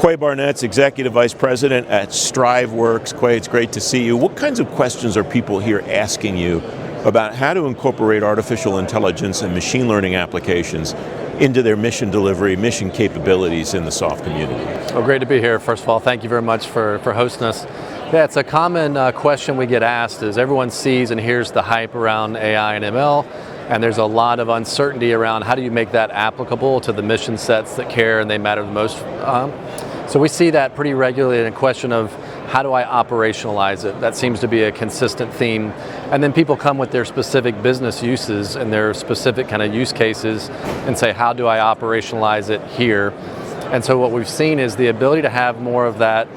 Quay Barnett's Executive Vice President at striveworks. Quay, it's great to see you. What kinds of questions are people here asking you about how to incorporate artificial intelligence and machine learning applications into their mission delivery, mission capabilities in the SOF community? Well, great to be here. First of all, thank you very much for hosting us. Yeah, it's a common question we get asked is everyone sees and hears the hype around AI and ML, and there's a lot of uncertainty around how do you make that applicable to the mission sets that care and they matter the most. So we see that pretty regularly in a question of how do I operationalize it? That seems to be a consistent theme. And then people come with their specific business uses and their specific kind of use cases and say, how do I operationalize it here? And so what we've seen is the ability to have more of that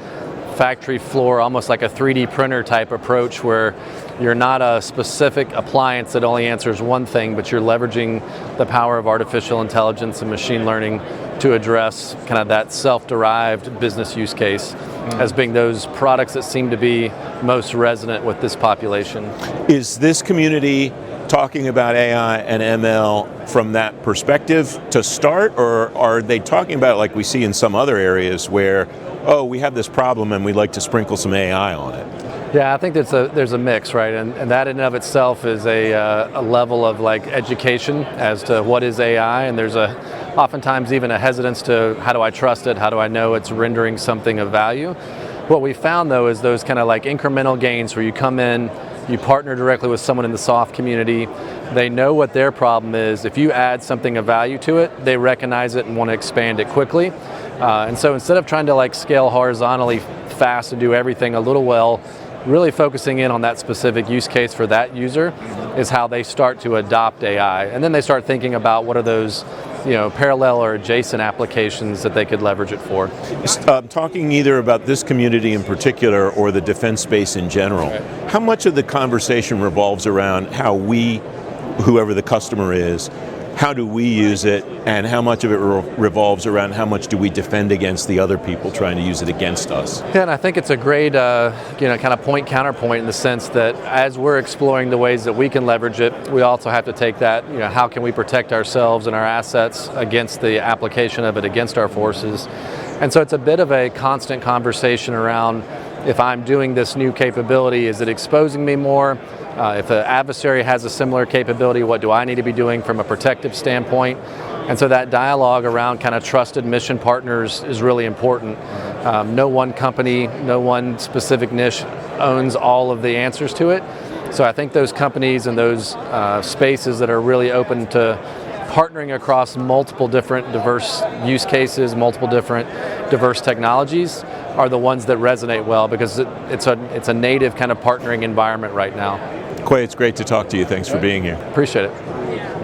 factory floor, almost like a 3D printer type approach where you're not a specific appliance that only answers one thing, but you're leveraging the power of artificial intelligence and machine learning to address kind of that self-derived business use case as being those products that seem to be most resonant with this population. Is this community talking about AI and ML from that perspective to start, or are they talking about it like we see in some other areas where, oh, we have this problem and we'd like to sprinkle some AI on it? Yeah, I think there's a mix, right? And that in and of itself is a level of like education as to what is AI, and there's oftentimes even a hesitance to how do I trust it, how do I know it's rendering something of value. What we found though is those kind of like incremental gains where you come in, you partner directly with someone in the SOF community, they know what their problem is. If you add something of value to it, they recognize it and want to expand it quickly. And so instead of trying to like scale horizontally fast and do everything a little well, really focusing in on that specific use case for that user is how they start to adopt AI. And then they start thinking about what are those parallel or adjacent applications that they could leverage it for. Talking either about this community in particular or the defense space in general, how much of the conversation revolves around how we, whoever the customer is, how do we use it, and how much of it revolves around how much do we defend against the other people trying to use it against us? Yeah, and I think it's a great kind of point counterpoint in the sense that as we're exploring the ways that we can leverage it, we also have to take that, how can we protect ourselves and our assets against the application of it against our forces. And so it's a bit of a constant conversation around if I'm doing this new capability, is it exposing me more? If an adversary has a similar capability, what do I need to be doing from a protective standpoint? And so that dialogue around kind of trusted mission partners is really important. No one company, no one specific niche owns all of the answers to it. So I think those companies and those spaces that are really open to partnering across multiple different diverse use cases, multiple different diverse technologies are the ones that resonate well because it's a native kind of partnering environment right now. Quay, it's great to talk to you. Thanks for being here. Appreciate it.